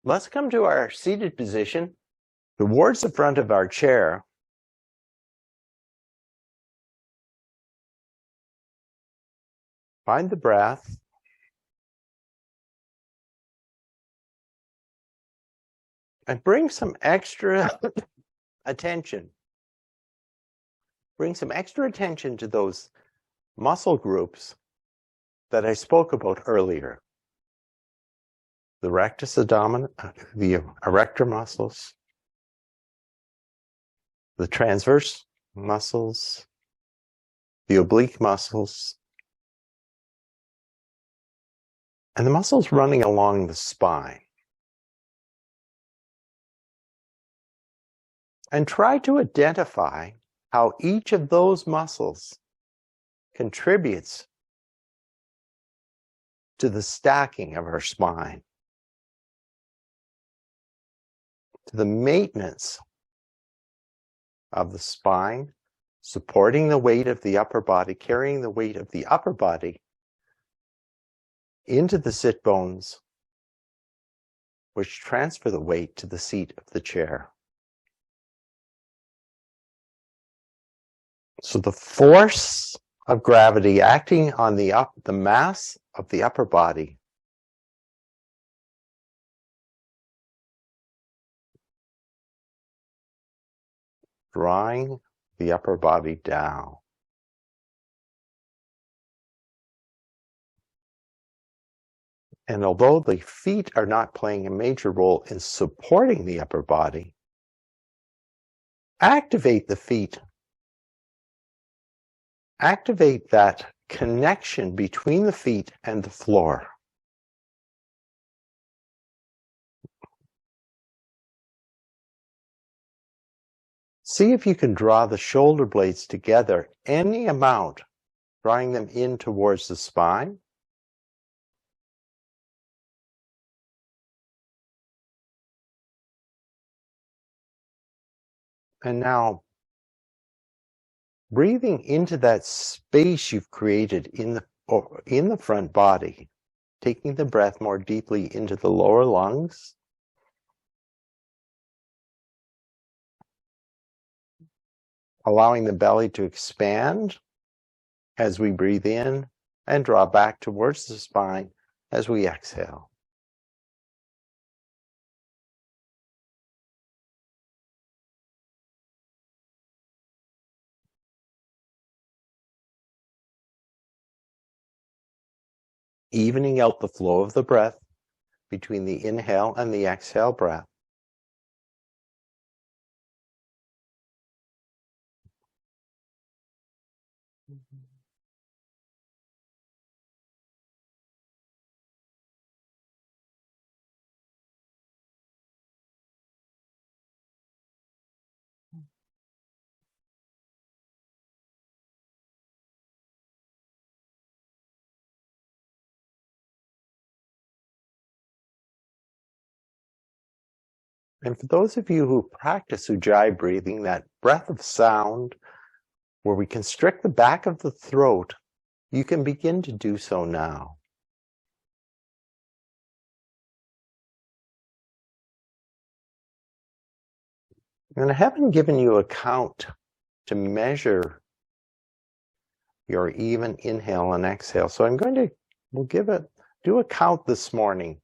Let's come to our seated position towards the front of our chair. Find the breath. And bring some extra attention. Bring some extra attention to those muscle groups that I spoke about earlier. The rectus abdominis, the erector muscles, the transverse muscles, the oblique muscles, and the muscles running along the spine. And try to identify how each of those muscles contributes to the stacking of our spine, to the maintenance of the spine, supporting the weight of the upper body, carrying the weight of the upper body into the sit bones, which transfer the weight to the seat of the chair. So the force of gravity acting on the mass of the upper body drawing the upper body down. And although the feet are not playing a major role in supporting the upper body, activate the feet. Activate that connection between the feet and the floor. See if you can draw the shoulder blades together any amount, drawing them in towards the spine. And now, breathing into that space you've created in the front body, taking the breath more deeply into the lower lungs. Allowing the belly to expand as we breathe in and draw back towards the spine as we exhale. Evening out the flow of the breath between the inhale and the exhale breath. And for those of you who practice Ujjayi breathing, that breath of sound where we constrict the back of the throat, you can begin to do so now. And I haven't given you a count to measure your even inhale and exhale. So we'll do a count this morning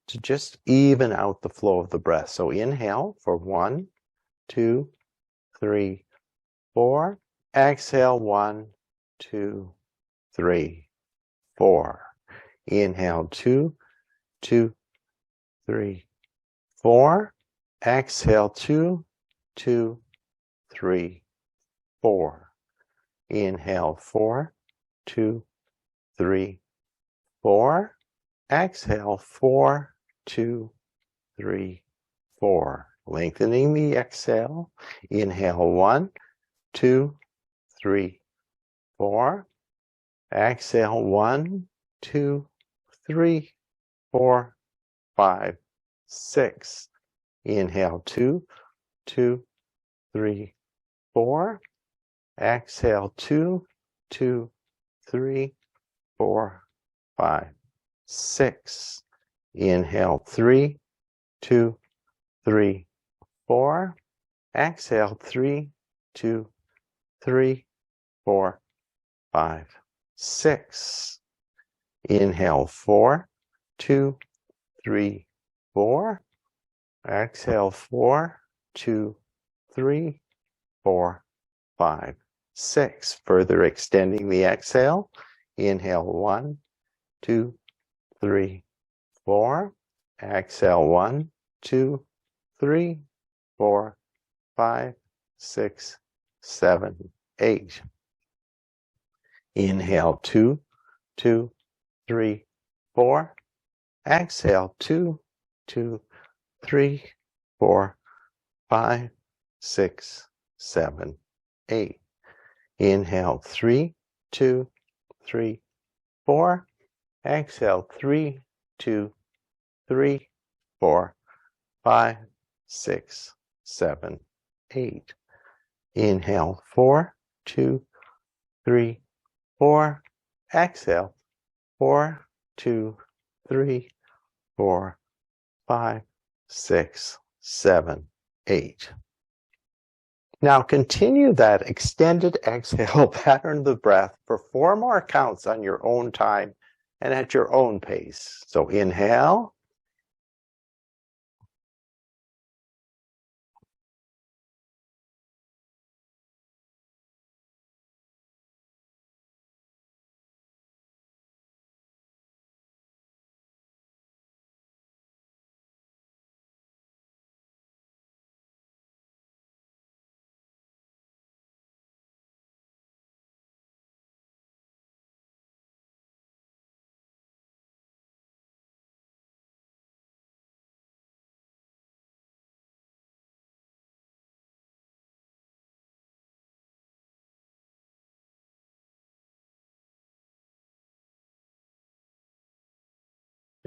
to just even out the flow of the breath. So inhale for 1, 2, 3, 4. Exhale 1, 2, 3, 4. Inhale 2, 2, 3, 4. Exhale 2, 2, 3, 4. Inhale 4, 2, 3, 4. Exhale 4, 2, 3, 4. Lengthening the exhale. Inhale 1, 2, 3, 4. Exhale 1, 2, 3, 4, 5, 6. Inhale 2, 2, 3, 4. Exhale 2, 2, 3, 4, 5, 6. Inhale 3, 2, 3, 4. Exhale, 3, 2, 3, 4, 5, 6. Inhale, 4, 2, 3, 4. Exhale, 4, 2, 3, 4, 5, 6. Further extending the exhale. Inhale, 1, 2, 3, 4. Exhale, 1, 2, 3, 4, 5, 6, 7, 8. Inhale, 2, 2, 3, 4. Exhale, 2, 2, 3, 4, 5, 6, 7, 8. Inhale, 3, 2, 3, 4. Exhale, 3, 2, 3, 4, 5, 6, 7, 8. Inhale, 4, 2, 3, 4. Exhale, 4, 2, 3, 4, 5, 6, 7, 8. Now continue that extended exhale pattern of the breath for 4 more counts on your own time and at your own pace. So inhale.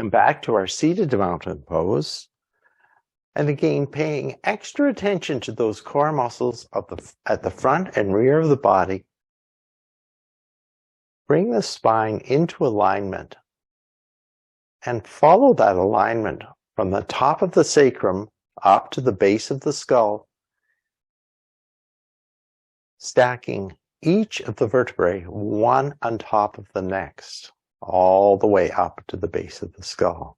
And back to our seated mountain pose. And again, paying extra attention to those core muscles at the front and rear of the body. Bring the spine into alignment and follow that alignment from the top of the sacrum up to the base of the skull, stacking each of the vertebrae one on top of the next, all the way up to the base of the skull.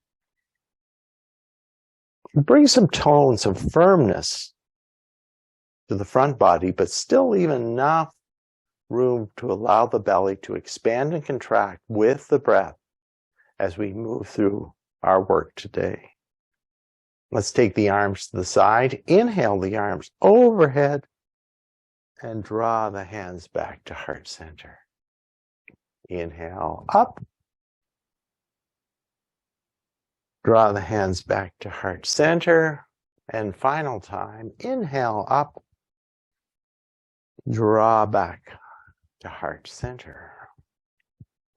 Bring some tone, some firmness to the front body, but still leave enough room to allow the belly to expand and contract with the breath as we move through our work today. Let's take the arms to the side. Inhale the arms overhead and draw the hands back to heart center. Inhale up. Draw the hands back to heart center. And final time, inhale up. Draw back to heart center.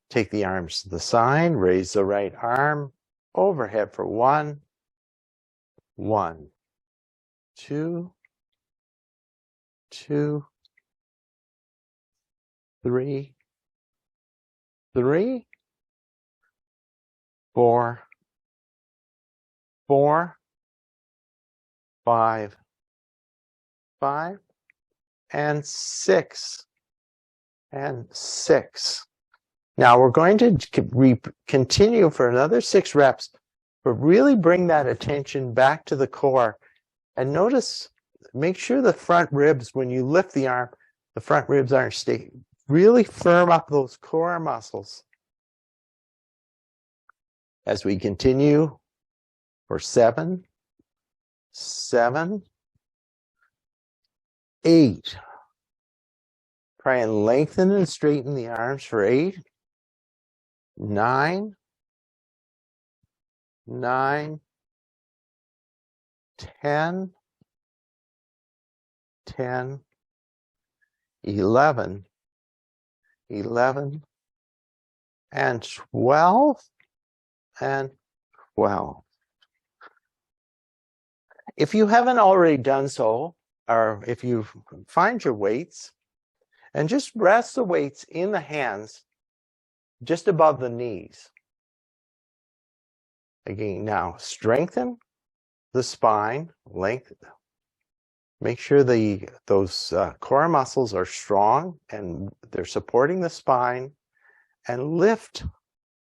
Take the arms to the side. Raise the right arm overhead for 1, 1, 2, 2, 3, 3, 4, 4, 5, 5, and 6, and 6. Now we're going to continue for another 6 reps, but really bring that attention back to the core. And notice, make sure the front ribs, when you lift the arm, the front ribs aren't staying. Really firm up those core muscles. As we continue for 7, 7, 8. Try and lengthen and straighten the arms for 8, 9, 9, 10, 10, 11, 11, and 12, and 12. If you haven't already done so, or if you find your weights, and just rest the weights in the hands just above the knees. Again, now strengthen the spine, length. Make sure those core muscles are strong and they're supporting the spine, and lift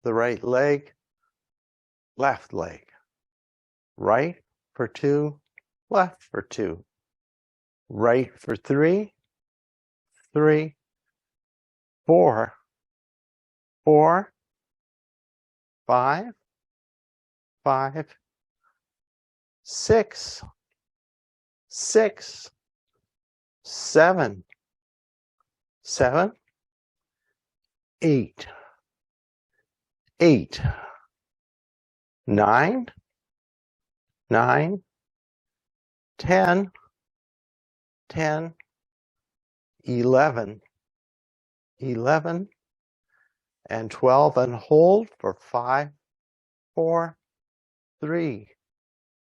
the right leg, left leg. Right for 2, left for 2. Right for 3, 3, 4, 4, 5, 5, 6, 6, 7, 7, 8, 8, 9, 9, 10, 10, 11, 11, and 12, and hold for 5, 4, 3,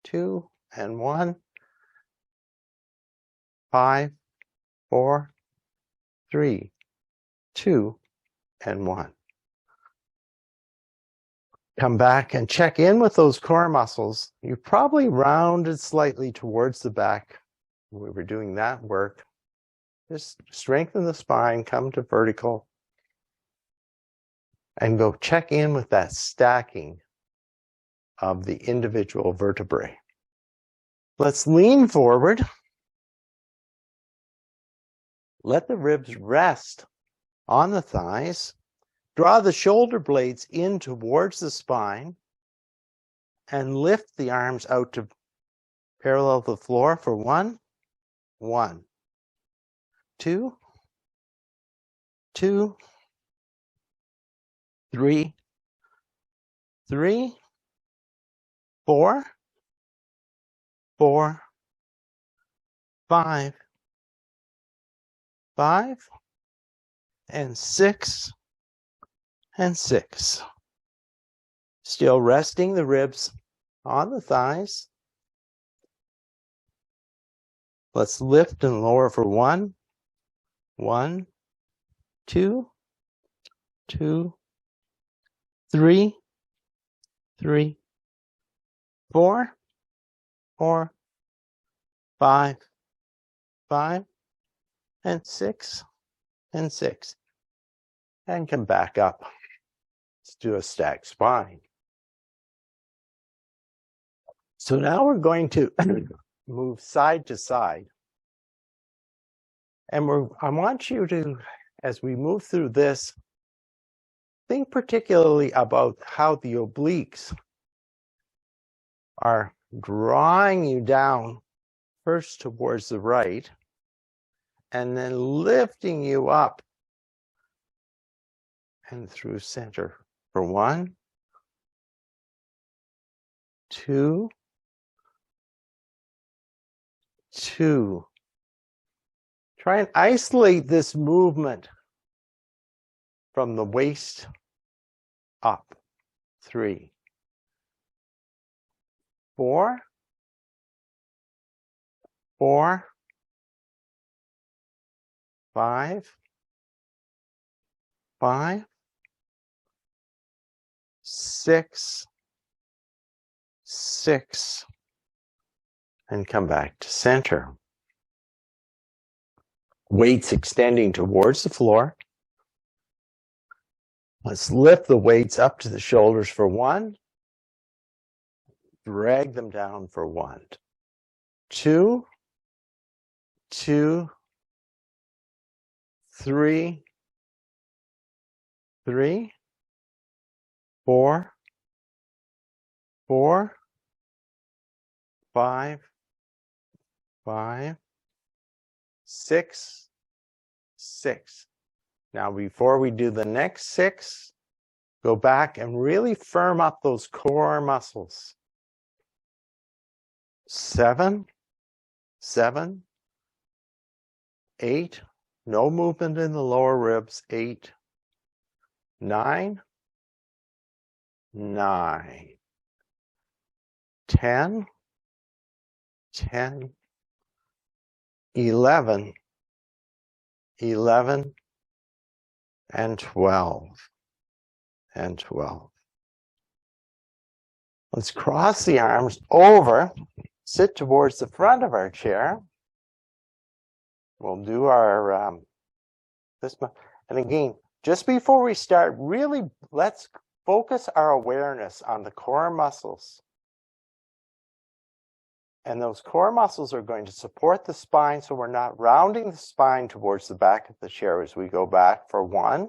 2, and 1. 5, 4, 3, 2, and 1. Come back and check in with those core muscles. You probably rounded slightly towards the back when we were doing that work. Just strengthen the spine, come to vertical, and go check in with that stacking of the individual vertebrae. Let's lean forward. Let the ribs rest on the thighs. Draw the shoulder blades in towards the spine and lift the arms out to parallel the floor for 1, 1, 2, 2, 3, 3, 4, 4, 5, 5, and 6, and 6. Still resting the ribs on the thighs. Let's lift and lower for 1, 1, 2, 2, 3, 3, 4, 4, 5, 5, and 6, and 6. And come back up. Let's do a stacked spine. So now we're going to move side to side. And I want you to, as we move through this, think particularly about how the obliques are drawing you down first towards the right and then lifting you up and through center for 1, 2, 2. Try and isolate this movement from the waist up. 3, 4, 4, 5, 5, 6, 6, and come back to center. Weights extending towards the floor. Let's lift the weights up to the shoulders for 1. Drag them down for 1, 2, 2, 3, 3, 4, 4, 5, 5, 6, 6. Now, before we do the next 6, go back and really firm up those core muscles. 7, 7, 8, no movement in the lower ribs. 8, 9, 9, 10, 10, 11, 11, and 12, and 12. Let's cross the arms over sit towards the front of our chair. We'll do our this one. And again, just before we start, really let's focus our awareness on the core muscles. And those core muscles are going to support the spine, so we're not rounding the spine towards the back of the chair as we go back for 1.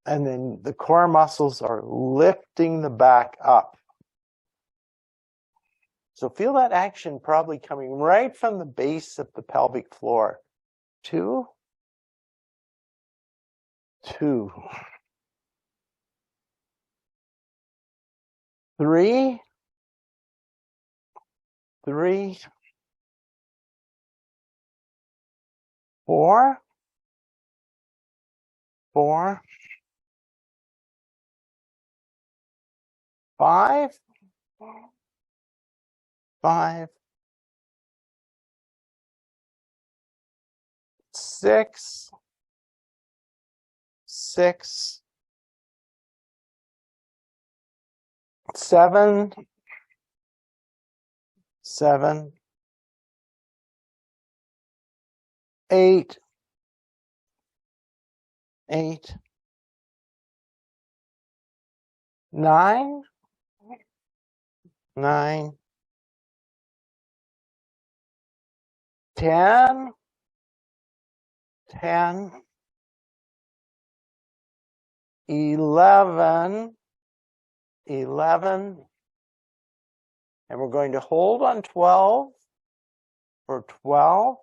And then the core muscles are lifting the back up. So feel that action probably coming right from the base of the pelvic floor. 2, 2, 3, 3, 4, 4, 5, 5, 6, 6, 7, 7, 8, 8, 9, 9, 10, 10, 11, 11, and we're going to hold on 12 for 12,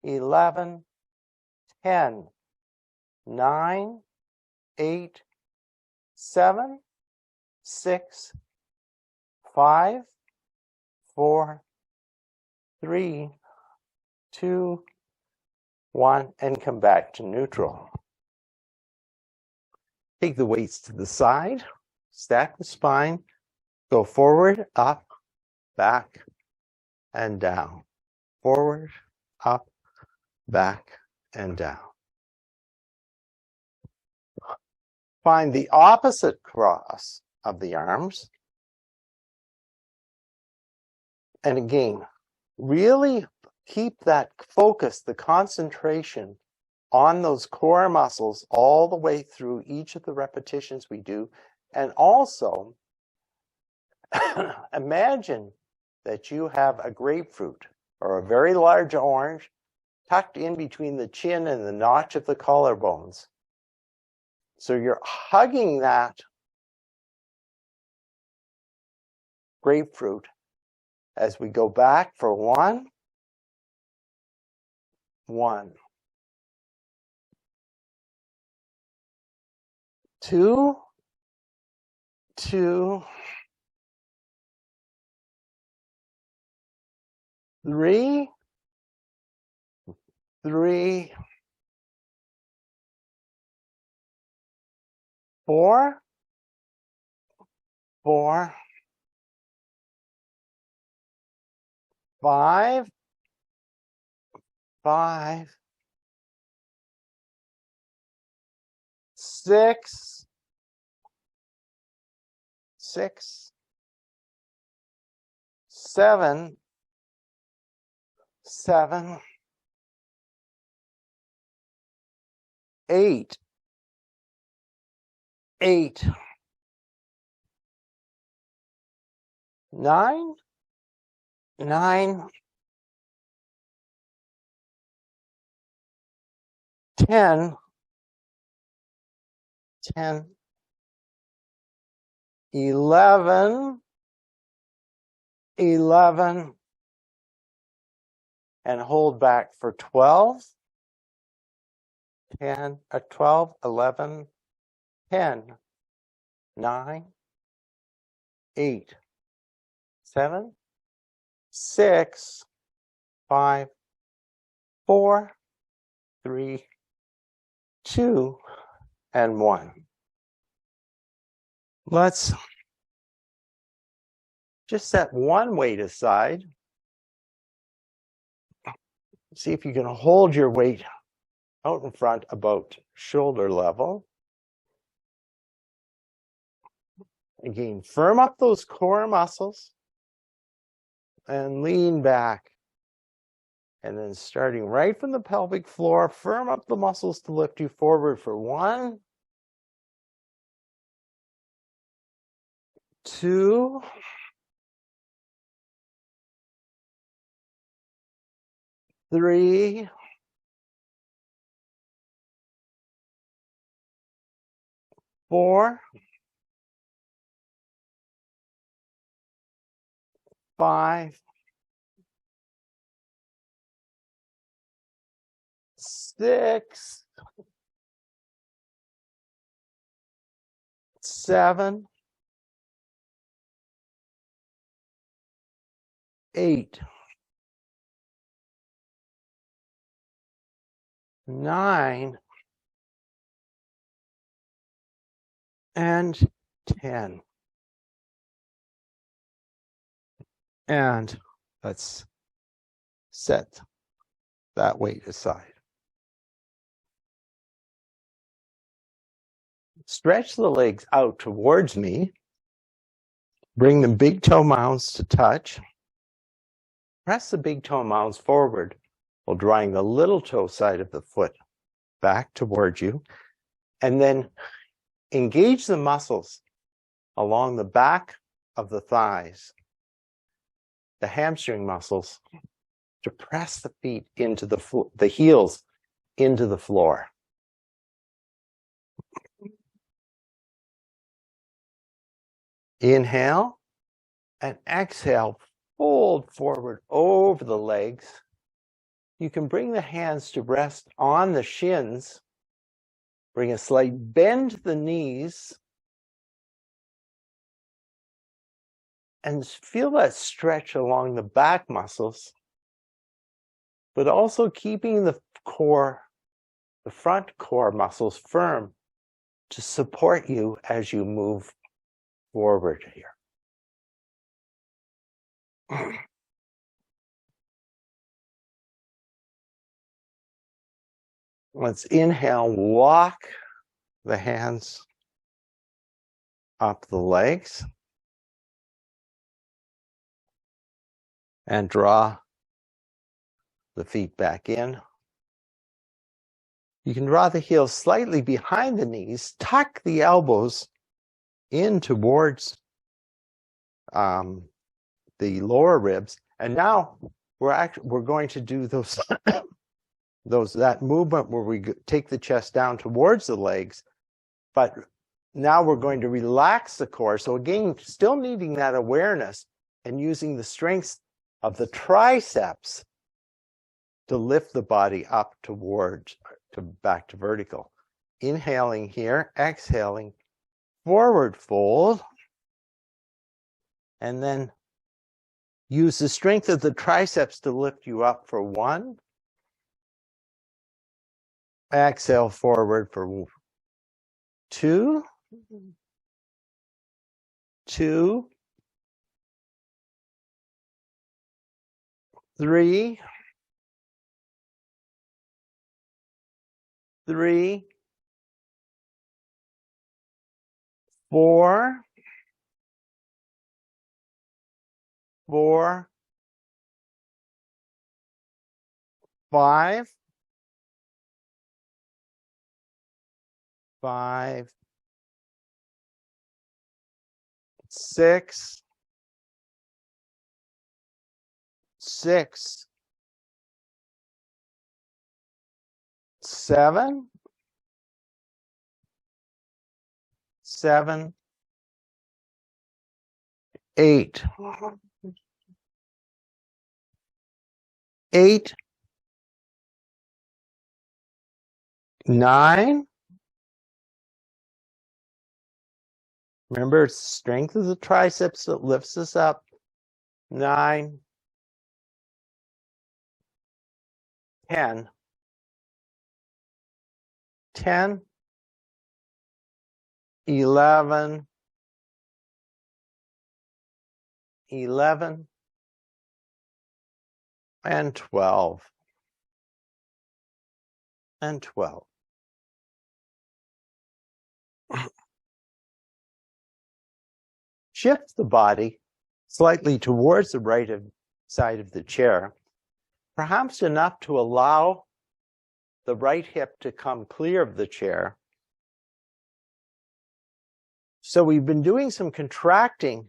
11, 10, 9, 8, 7, 6, 5, 4, 3, 2, 1, and come back to neutral. Take the weights to the side, stack the spine, go forward, up, back, and down. Forward, up, back, and down. Find the opposite cross of the arms. And again, really keep that focus, the concentration on those core muscles all the way through each of the repetitions we do. And also, imagine that you have a grapefruit or a very large orange tucked in between the chin and the notch of the collarbones. So you're hugging that grapefruit as we go back for 1, 1, 2, 2, 3, 3, 4, 4, 5, 5, 6, 6, 7, 7, 8, 8, 9, 9, 10, 10, 11, 11, and hold back for 12, 10, 12, 11, 10, 9, 8, 7, 6, 5, 4, 3, 2, and 1. Let's just set one weight aside. See if you can hold your weight out in front about shoulder level. Again, firm up those core muscles and lean back. And then starting right from the pelvic floor, firm up the muscles to lift you forward for 1, 2, 3, 4, 5, 6, 7, 8, 9, and 10. And let's set that weight aside. Stretch the legs out towards me. Bring the big toe mounds to touch. Press the big toe mounds forward while drawing the little toe side of the foot back towards you. And then engage the muscles along the back of the thighs, the hamstring muscles, to press the feet into the heels into the floor. Inhale and exhale, fold forward over the legs. You can bring the hands to rest on the shins. Bring a slight bend to the knees. And feel that stretch along the back muscles, but also keeping the core, the front core muscles firm to support you as you move forward here. Let's inhale, walk the hands up the legs and draw the feet back in. You can draw the heels slightly behind the knees, tuck the elbows in towards the lower ribs, and now we're going to do that movement where we take the chest down towards the legs, but now we're going to relax the core. So again, still needing that awareness and using the strength of the triceps to lift the body up back to vertical. Inhaling here, exhaling, forward fold, and then use the strength of the triceps to lift you up for 1. Exhale forward for 2, 2, 3, 3, 4, 4, 5, 5, 6, 6, 7, 7, 8, 8, 9. Remember, it's strength of the triceps that lifts us up. 9, 10, 10, 11, 11, and 12, and 12. shift the body slightly towards the right side of the chair, perhaps enough to allow the right hip to come clear of the chair. So we've been doing some contracting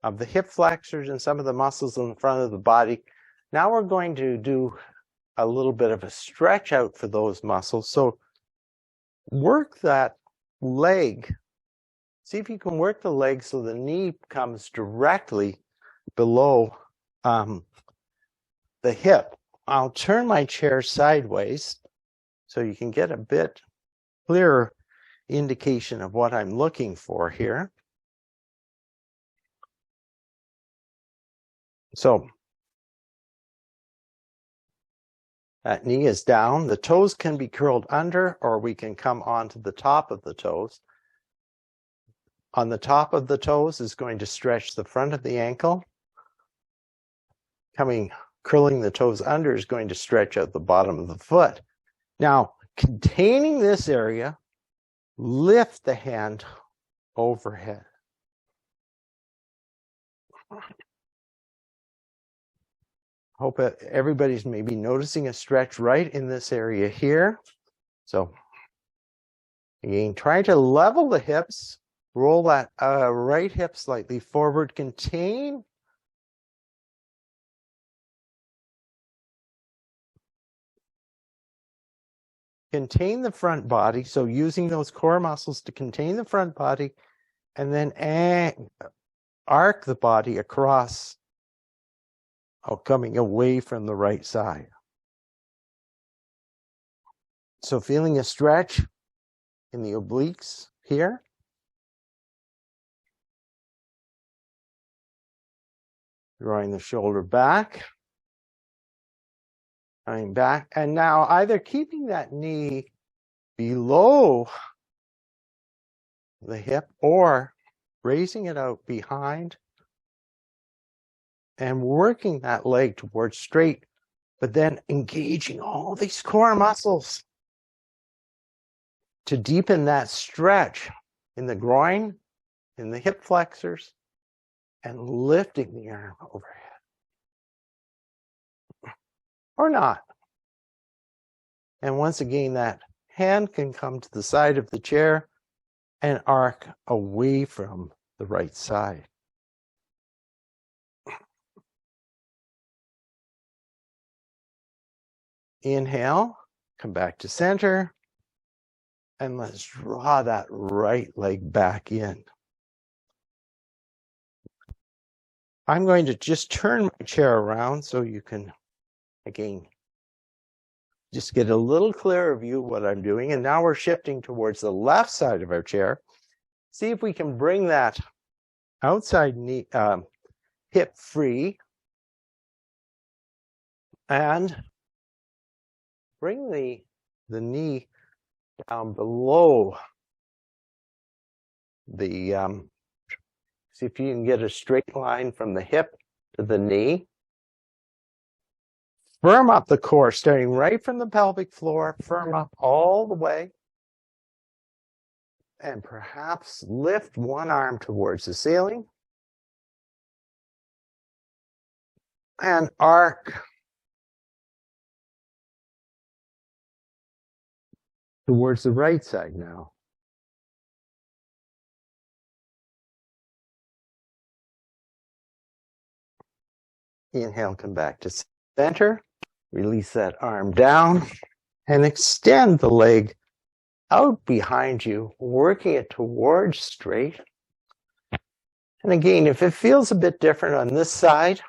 of the hip flexors and some of the muscles in the front of the body. Now we're going to do a little bit of a stretch out for those muscles. So work that leg. See if you can work the leg so the knee comes directly below the hip. I'll turn my chair sideways so you can get a bit clearer indication of what I'm looking for here. So that knee is down. The toes can be curled under, or we can come onto the top of the toes. On the top of the toes is going to stretch the front of the ankle. Curling the toes under is going to stretch out the bottom of the foot. Now, containing this area, lift the hand overhead. Hope that everybody's maybe noticing a stretch right in this area here. So again, try to level the hips, roll that right hip slightly forward, contain. Contain the front body, so using those core muscles to contain the front body, and then arc the body across, coming away from the right side. So feeling a stretch in the obliques here. Drawing the shoulder back. Coming back, and now either keeping that knee below the hip or raising it out behind and working that leg towards straight, but then engaging all these core muscles to deepen that stretch in the groin, in the hip flexors, and lifting the arm overhead. Or not. And once again, that hand can come to the side of the chair and arc away from the right side. Inhale, come back to center, and let's draw that right leg back in. I'm going to just turn my chair around so you can, again, just get a little clearer view of what I'm doing. And now we're shifting towards the left side of our chair. See if we can bring that outside knee, hip free, and bring the knee down below the, see if you can get a straight line from the hip to the knee. Firm up the core, starting right from the pelvic floor, firm up all the way. And perhaps lift one arm towards the ceiling. And arc towards the right side now. Inhale, come back to center. Release that arm down and extend the leg out behind you, working it towards straight. And again, if it feels a bit different on this side,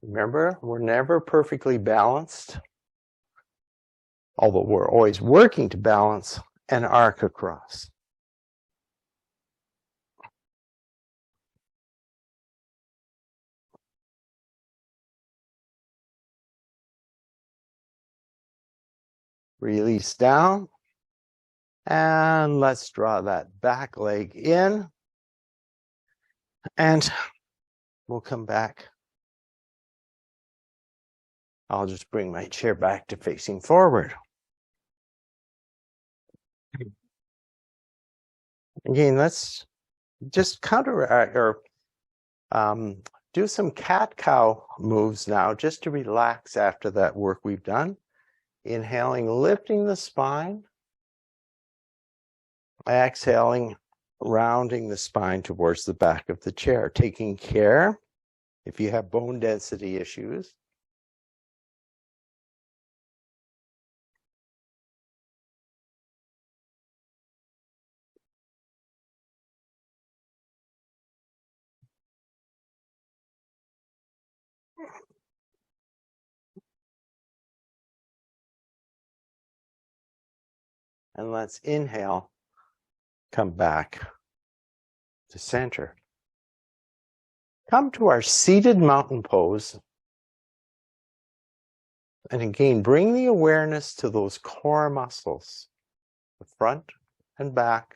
remember, we're never perfectly balanced, although we're always working to balance and arc across. Release down, and let's draw that back leg in, and we'll come back. I'll just bring my chair back to facing forward. Again, let's just counteract or do some cat-cow moves now just to relax after that work we've done. Inhaling, lifting the spine. Exhaling, rounding the spine towards the back of the chair. Taking care if you have bone density issues. And let's inhale, come back to center. Come to our seated mountain pose. And again, bring the awareness to those core muscles, the front and back.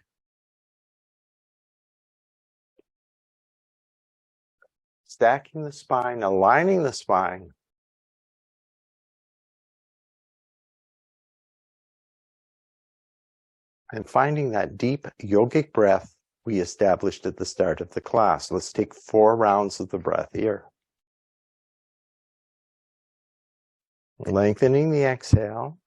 Stacking the spine, aligning the spine. And finding that deep yogic breath we established at the start of the class. Let's take 4 rounds of the breath here. Lengthening the exhale.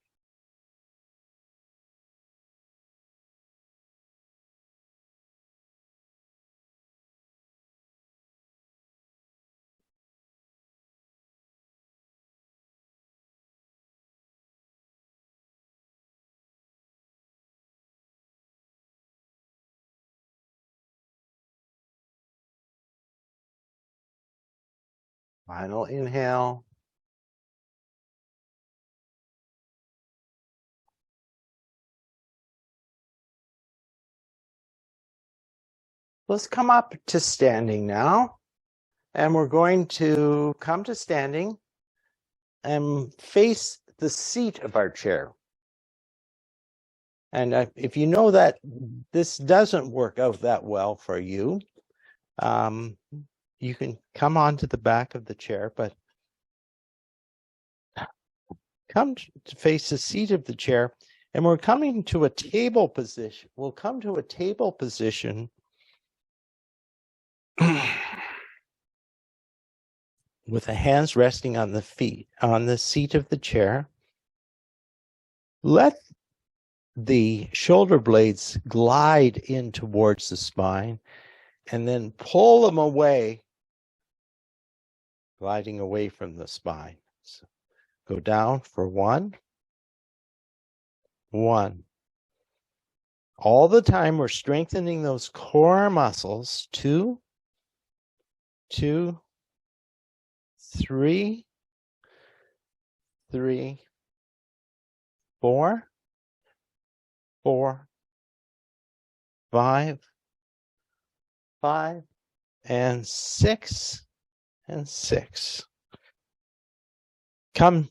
Final inhale. Let's come up to standing now. And we're going to come to standing and face the seat of our chair. And if you know that this doesn't work out that well for you, you can come onto the back of the chair, but come to face the seat of the chair. And we're coming to a table position. We'll come to a table position with the hands resting on the feet, on the seat of the chair. Let the shoulder blades glide in towards the spine and then pull them away, gliding away from the spine. So go down for 1. All the time we're strengthening those core muscles. 2, 3, 4, 5, and 6, and 6. Come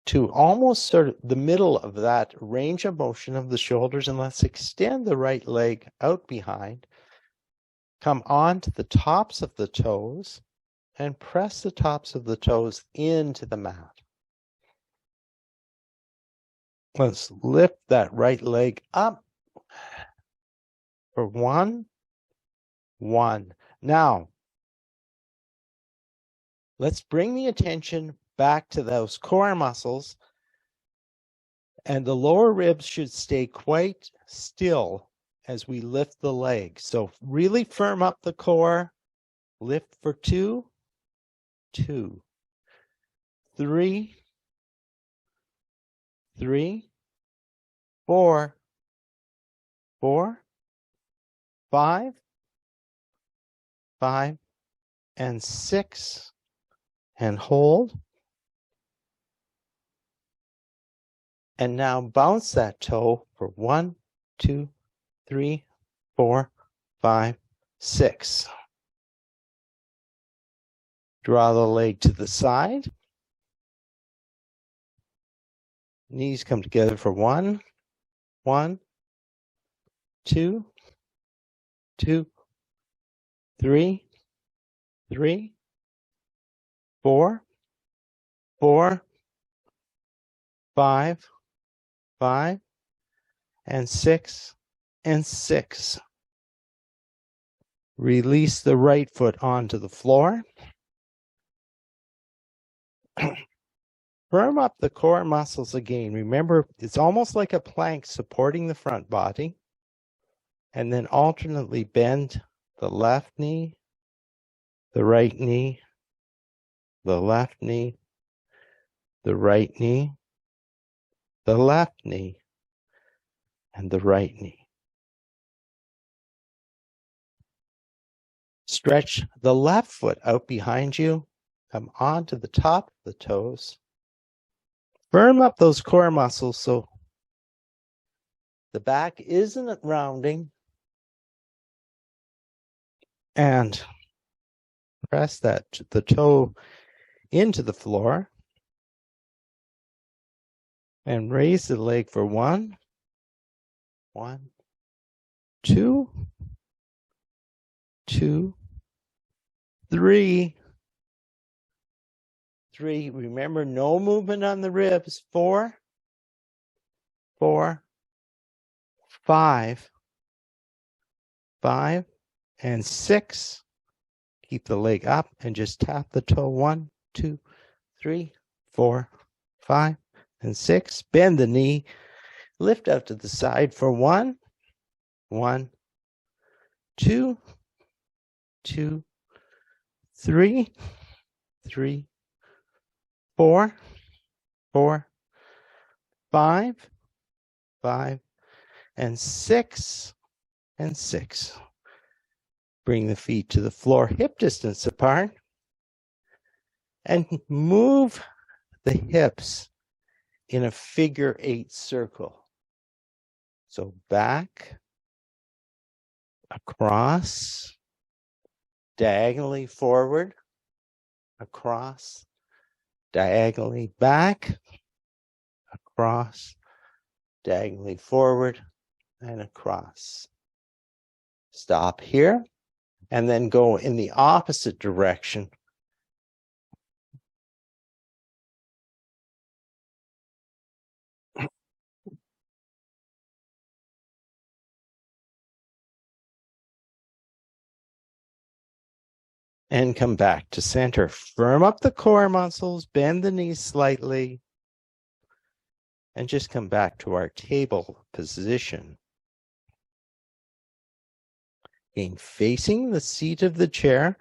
to almost sort of the middle of that range of motion of the shoulders, and let's extend the right leg out behind. Come on to the tops of the toes and press the tops of the toes into the mat. Let's lift that right leg up for 1. Now, let's bring the attention back to those core muscles, and the lower ribs should stay quite still as we lift the leg. So really firm up the core. Lift for 2, 3, 4, 5, and 6, and hold. And now bounce that toe for 1, 2, 3, 4, 5, 6. Draw the leg to the side. Knees come together for 1, 2, 3, 4, 5, and 6, and 6. Release the right foot onto the floor. Firm up the core muscles again. Remember, it's almost like a plank supporting the front body. And then alternately bend the left knee, the right knee, the left knee, the right knee, the left knee, and the right knee. Stretch the left foot out behind you. Come onto the top of the toes. Firm up those core muscles so the back isn't rounding. And press the toe into the floor. And raise the leg for 1, 2, 2, 3. Remember, no movement on the ribs. 4, 5, and 6. Keep the leg up and just tap the toe. 1, 2, 3, 4, 5, and 6. Bend the knee. Lift out to the side for 1, 2, 3, 4, 5, and 6, and 6. Bring the feet to the floor, hip distance apart, and move the hips in a figure 8 circle. So back, across, diagonally forward, across, diagonally back, across, diagonally forward, and across. Stop here, and then go in the opposite direction. And come back to center. Firm up the core muscles, bend the knees slightly, and just come back to our table position. Again, facing the seat of the chair.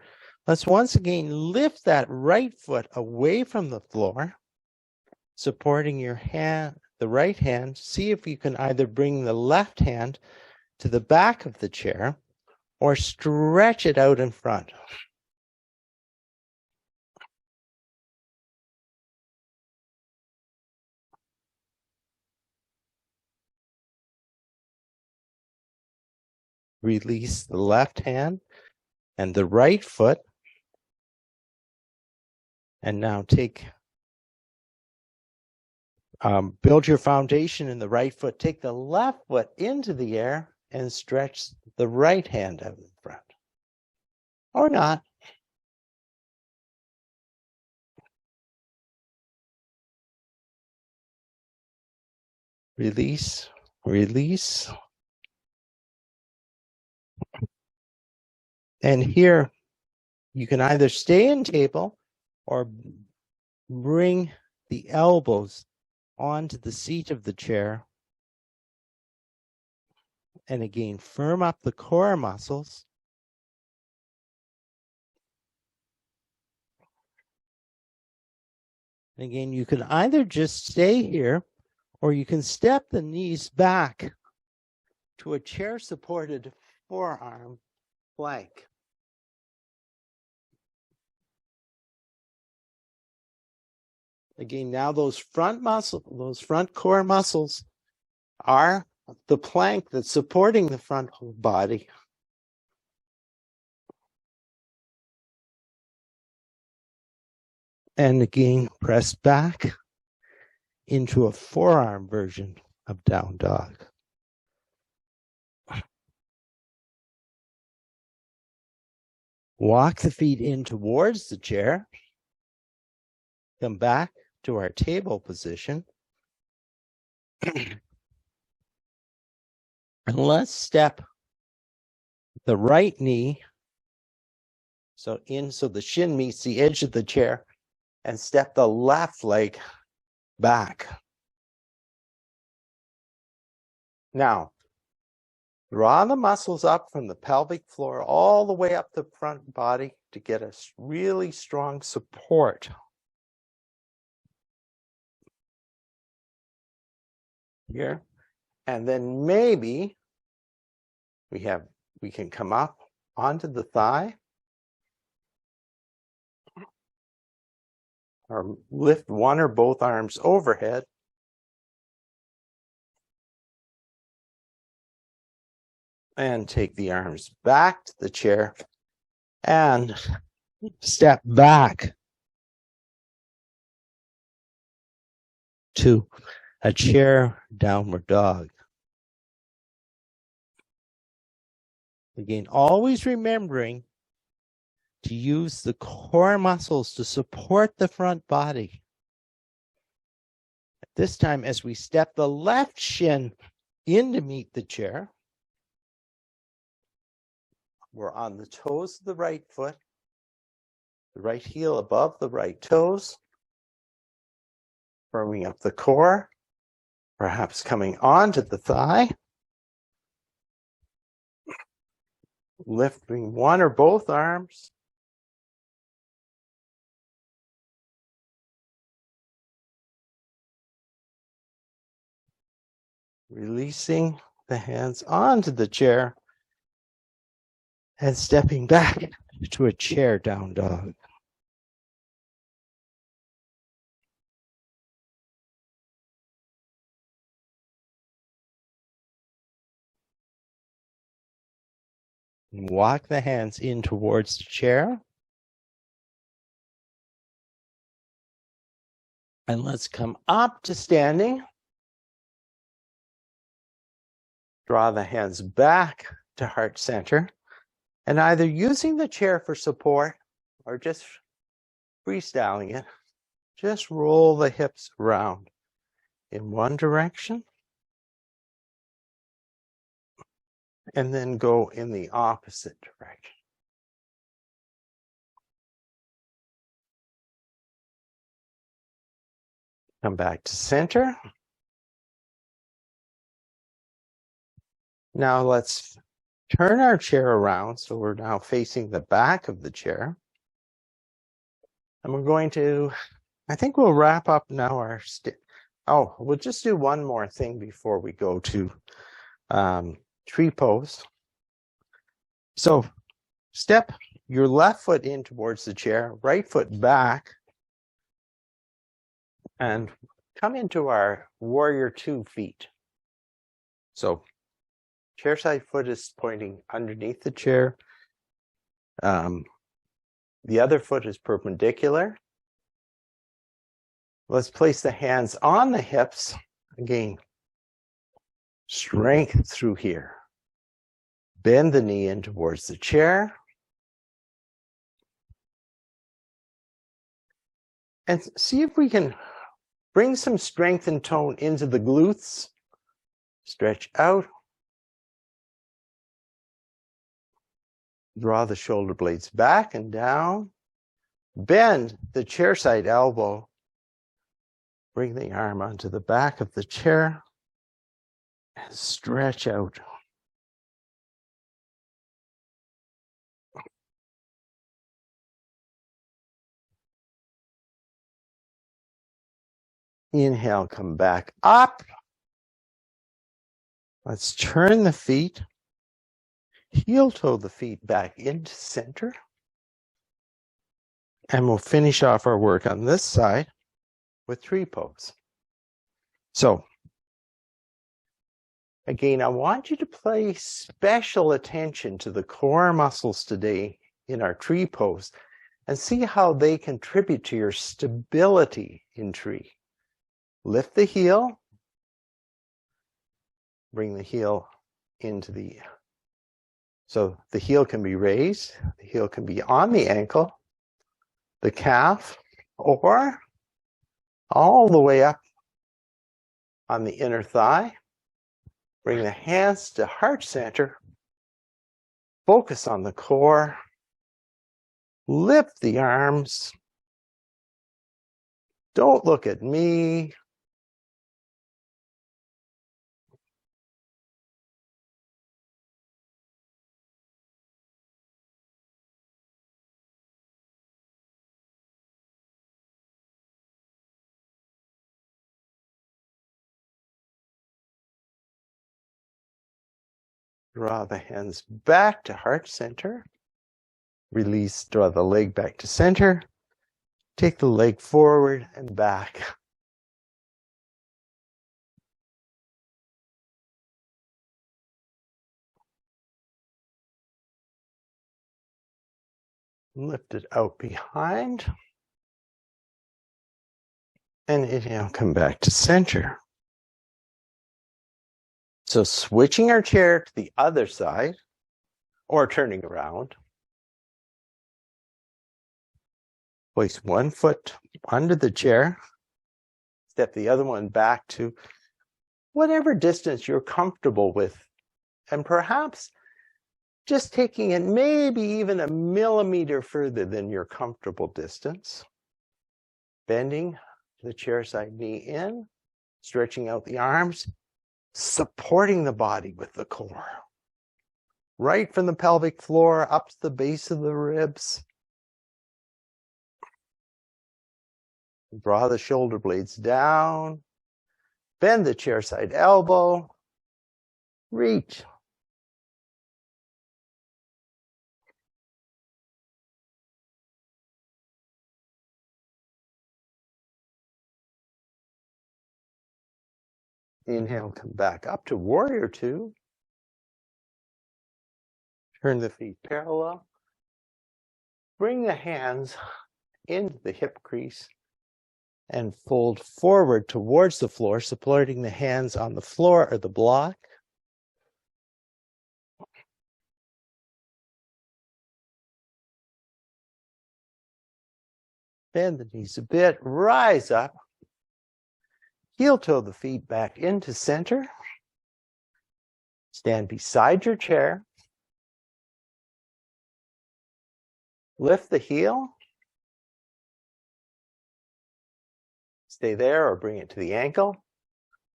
Let's once again lift that right foot away from the floor, supporting your hand, the right hand. See if you can either bring the left hand to the back of the chair or stretch it out in front. Release the left hand and the right foot. And now build your foundation in the right foot. Take the left foot into the air and stretch the right hand out in front. Or not. Release, release. And here, you can either stay in table or bring the elbows onto the seat of the chair. And again, firm up the core muscles. And again, you can either just stay here or you can step the knees back to a chair-supported forearm plank. Again, now those front core muscles are the plank that's supporting the front whole body. And again, press back into a forearm version of down dog. Walk the feet in towards the chair. Come back to our table position. And let's step the right knee so the shin meets the edge of the chair, and step the left leg back. Now, draw the muscles up from the pelvic floor all the way up the front body to get a really strong support. Here. And then maybe we can come up onto the thigh or lift one or both arms overhead. And take the arms back to the chair and step back to a chair downward dog. Again, always remembering to use the core muscles to support the front body. This time, as we step the left shin in to meet the chair, we're on the toes of the right foot, the right heel above the right toes, firming up the core, perhaps coming onto the thigh, lifting one or both arms, releasing the hands onto the chair, and stepping back to a chair down dog. Walk the hands in towards the chair. And let's come up to standing. Draw the hands back to heart center. And either using the chair for support or just freestyling it, just roll the hips around in one direction and then go in the opposite direction. Come back to center. Now let's turn our chair around so we're now facing the back of the chair. And we're going to, I think we'll wrap up now our, we'll just do one more thing before we go to tree pose. So step your left foot in towards the chair, right foot back, and come into our warrior 2 feet. So chair side foot is pointing underneath the chair. The other foot is perpendicular. Let's place the hands on the hips. Again, strength through here. Bend the knee in towards the chair. And see if we can bring some strength and tone into the glutes. Stretch out. Draw the shoulder blades back and down. Bend the chair side elbow. Bring the arm onto the back of the chair. And stretch out. Inhale, come back up. Let's turn the feet. Heel toe the feet back into center. And we'll finish off our work on this side with tree pose. So, again, I want you to pay special attention to the core muscles today in our tree pose and see how they contribute to your stability in tree. Lift the heel. Bring the heel into the, so the heel can be raised, the heel can be on the ankle, the calf, or all the way up on the inner thigh. Bring the hands to heart center. Focus on the core. Lift the arms. Don't look at me. Draw the hands back to heart center. Release, draw the leg back to center. Take the leg forward and back. Lift it out behind. And inhale, come back to center. So switching our chair to the other side, or turning around. Place one foot under the chair. Step the other one back to whatever distance you're comfortable with. And perhaps just taking it maybe even a millimeter further than your comfortable distance. Bending the chair side knee in, stretching out the arms, supporting the body with the core. Right from the pelvic floor up to the base of the ribs. Draw the shoulder blades down. Bend the chair side elbow. Reach. Inhale, come back up to warrior two. Turn the feet parallel. Bring the hands into the hip crease and fold forward towards the floor, supporting the hands on the floor or the block. Bend the knees a bit, rise up. Heel toe the feet back into center. Stand beside your chair. Lift the heel. Stay there or bring it to the ankle,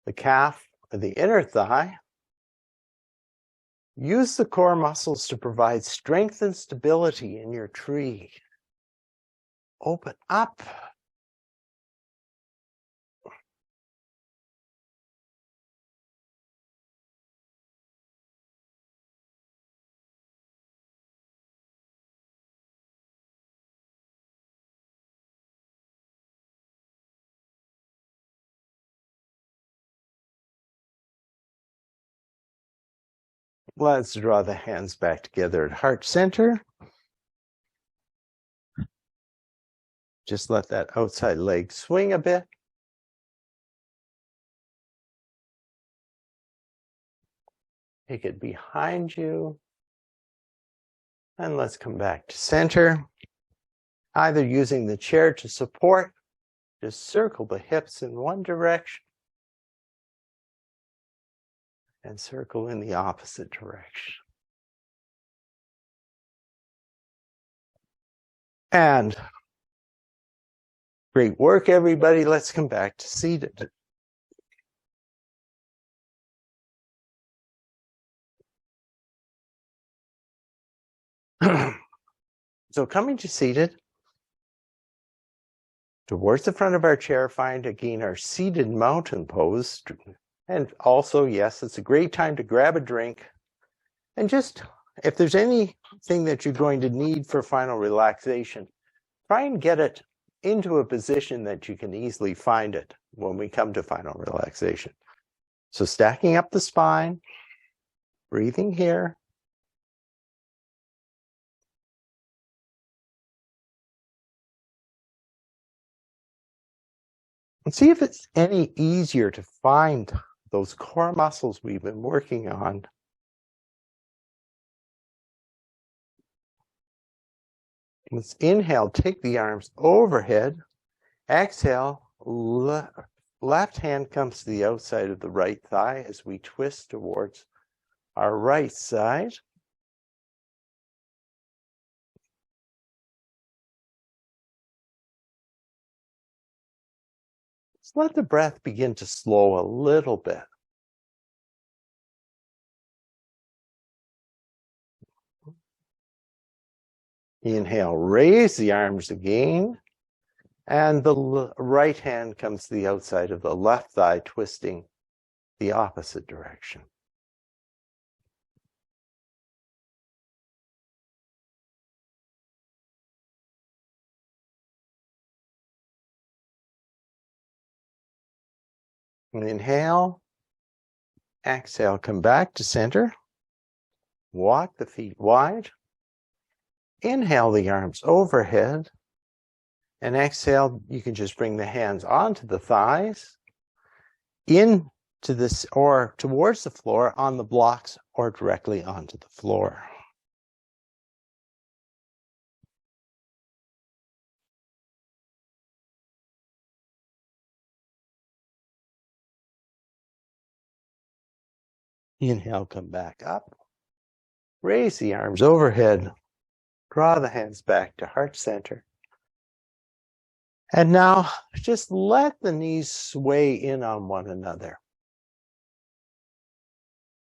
the calf, or the inner thigh. Use the core muscles to provide strength and stability in your tree. Open up. Let's draw the hands back together at heart center. Just let that outside leg swing a bit. Take it behind you. And let's come back to center. Either using the chair to support, just circle the hips in one direction and circle in the opposite direction. And great work, everybody. Let's come back to seated. So coming to seated, towards the front of our chair, find again our seated mountain pose. And also, yes, it's a great time to grab a drink. And just, if there's anything that you're going to need for final relaxation, try and get it into a position that you can easily find it when we come to final relaxation. So stacking up the spine, breathing here. And see if it's any easier to find those core muscles we've been working on. Let's inhale, take the arms overhead. Exhale, left hand comes to the outside of the right thigh as we twist towards our right side. Just let the breath begin to slow a little bit. Inhale, raise the arms again. And the right hand comes to the outside of the left thigh, twisting the opposite direction. And inhale, exhale, come back to center. Walk the feet wide. Inhale the arms overhead. And exhale, you can just bring the hands onto the thighs, into this or towards the floor on the blocks or directly onto the floor. Inhale, come back up. Raise the arms overhead. Draw the hands back to heart center. And now just let the knees sway in on one another,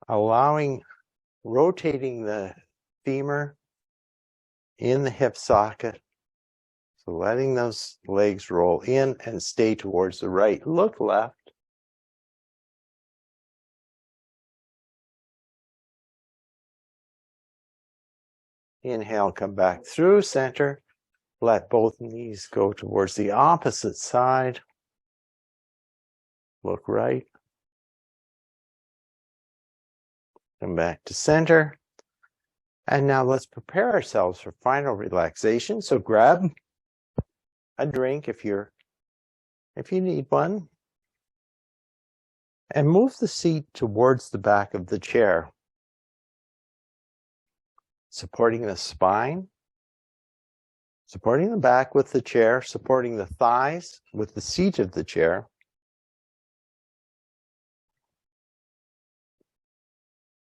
rotating the femur in the hip socket. So letting those legs roll in and stay towards the right. Look left. Inhale, come back through center. Let both knees go towards the opposite side. Look right. Come back to center. And now let's prepare ourselves for final relaxation. So grab a drink if you need one. And move the seat towards the back of the chair, supporting the spine, supporting the back with the chair, supporting the thighs with the seat of the chair.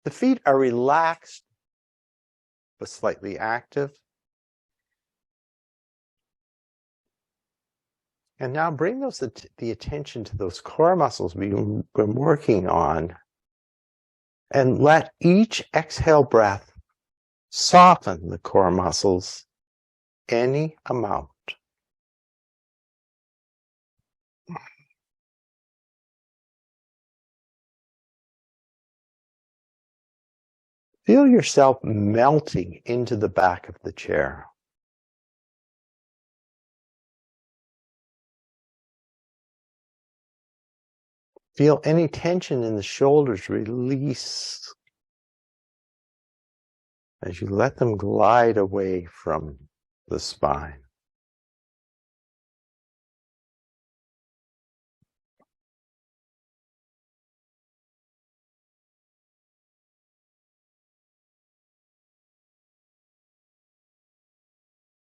The feet are relaxed but slightly active. And now bring the attention to those core muscles we've been working on, and let each exhale breath soften the core muscles any amount. Feel yourself melting into the back of the chair. Feel any tension in the shoulders release as you let them glide away from the spine.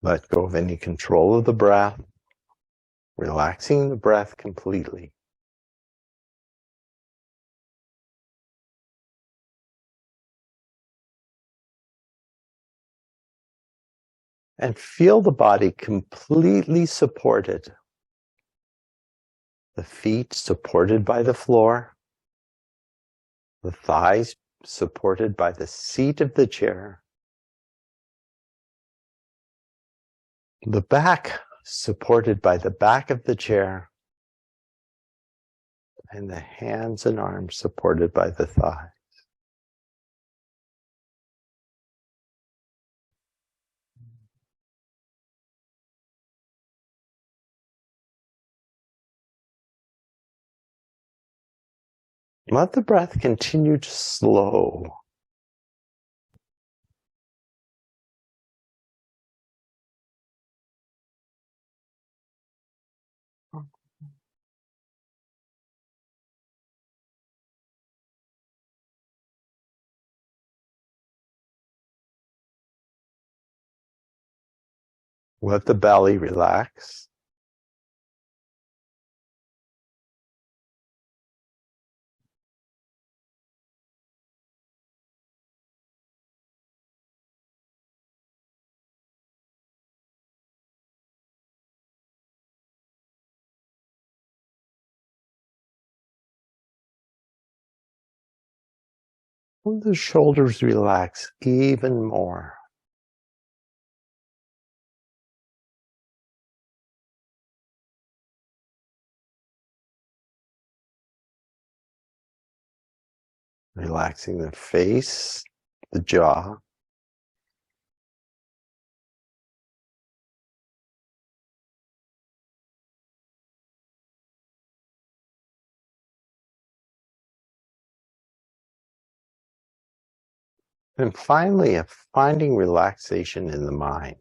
Let go of any control of the breath, relaxing the breath completely. And feel the body completely supported. The feet supported by the floor, the thighs supported by the seat of the chair, the back supported by the back of the chair, and the hands and arms supported by the thighs. Let the breath continue to slow. Let the belly relax. Let the shoulders relax even more. Relaxing the face, the jaw. And finally, finding relaxation in the mind.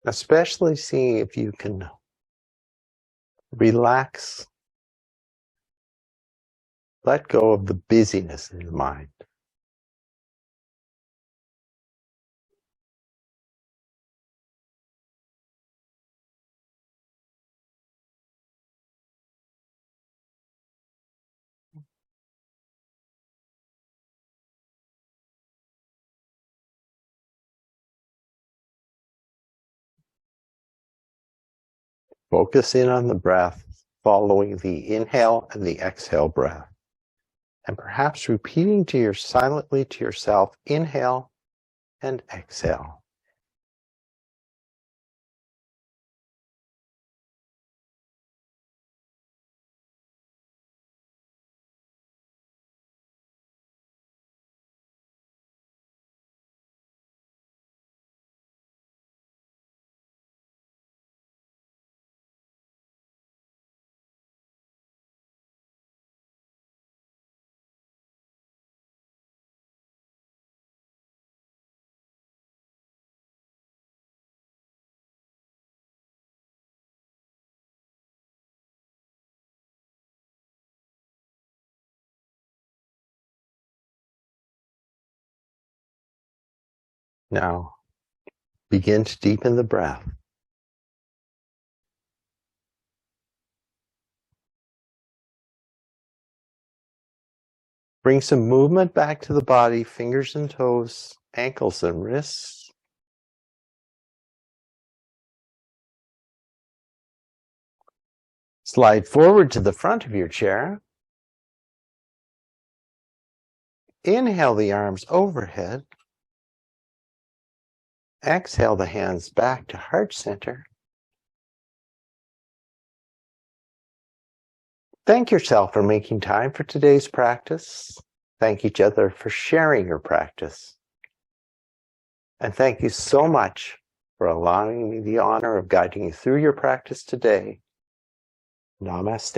Especially seeing if you can relax, let go of the busyness in the mind. Focus in on the breath, following the inhale and the exhale breath. And perhaps repeating silently to yourself, inhale and exhale. Now, begin to deepen the breath. Bring some movement back to the body, fingers and toes, ankles and wrists. Slide forward to the front of your chair. Inhale the arms overhead. Exhale the hands back to heart center. Thank yourself for making time for today's practice. Thank each other for sharing your practice. And thank you so much for allowing me the honor of guiding you through your practice today. Namaste.